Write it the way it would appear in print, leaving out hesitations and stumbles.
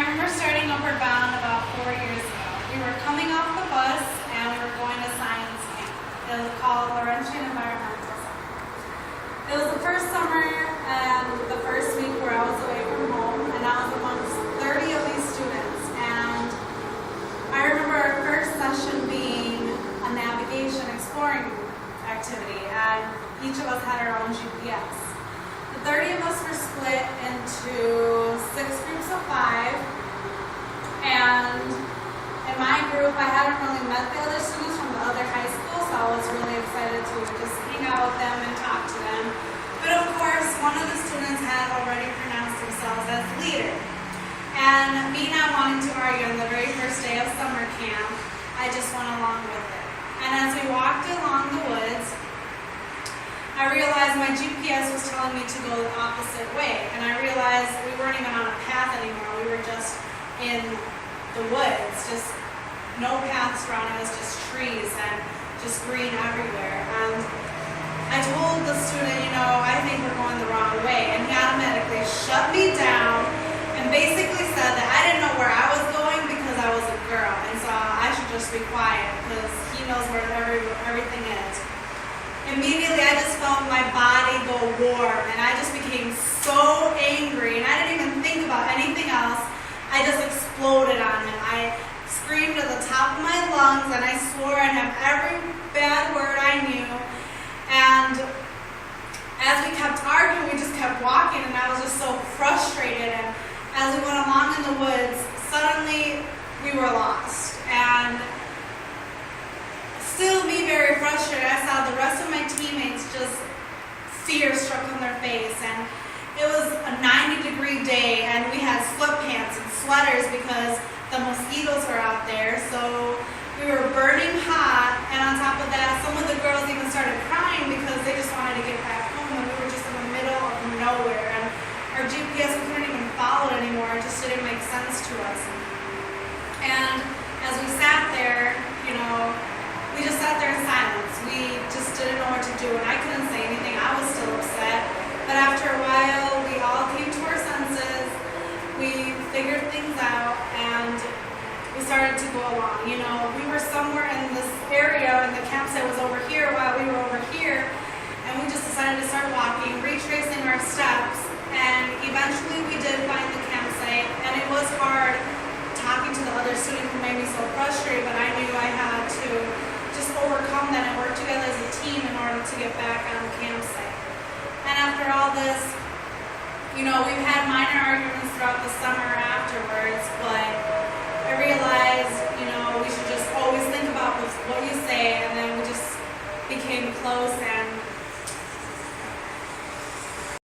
I remember starting Upward Bound about 4 years ago. We were coming off the bus and we were going to science camp. It was called Laurentian Environmental Summer. It was the first summer and the first week where I was away from home, and I was amongst 30 of these students. And I remember our first session being a navigation exploring activity, and each of us had our own GPS. The 30 of us were split into 6 groups of 5, and in my group I hadn't really met the other students from the other high school, so I was really excited to just hang out with them and talk to them. But of course, one of the students had already pronounced themselves as leader. And me not wanting to argue on the very first day of summer camp, I just went along with it. And as we walked along the woods, I realized my GPS was telling me to go the opposite way. And I realized we weren't even on a path anymore. We were just in the woods, just no paths around us, just trees and just green everywhere. And I told the student, I think we're going the wrong way. And he automatically shut me down and basically said that I didn't know where I was going because I was a girl. And so I should just be quiet because he knows where everything is. Immediately, I just felt my body go warm, and I just became so angry, and I didn't even think about anything else. I just exploded on him. I screamed at the top of my lungs, and I swore at him every bad word I knew. And as we kept arguing, we just kept walking, and I was just so frustrated. And as we went along in the woods, suddenly we were lost. And still be very frustrated, I saw the rest of my teammates just fear struck on their face, and it was a 90-degree day, and we had sweatpants and sweaters because the mosquitoes were out there, so we were burning hot. And on top of that, some of the girls even started crying because they just wanted to get back home, and we were just in the middle of nowhere, and our GPS, we couldn't even follow it anymore. It just didn't make sense to us. And as we sat there, we just sat there in silence. We just didn't know what to do, and I couldn't say anything. I was still upset. But after a while, we all came to our senses. We figured things out, and we started to go along. We were somewhere in this area, and the campsite was over here while we were over here, and we just decided to start walking, retracing our steps, and eventually we did find the campsite, and it was hard talking to the other student who made me so frustrated, but I knew I had to just overcome that and work together as a team in order to get back on the campsite. And after all this, we've had minor arguments throughout the summer afterwards, but I realized, we should just always think about what you say, and then we just became close.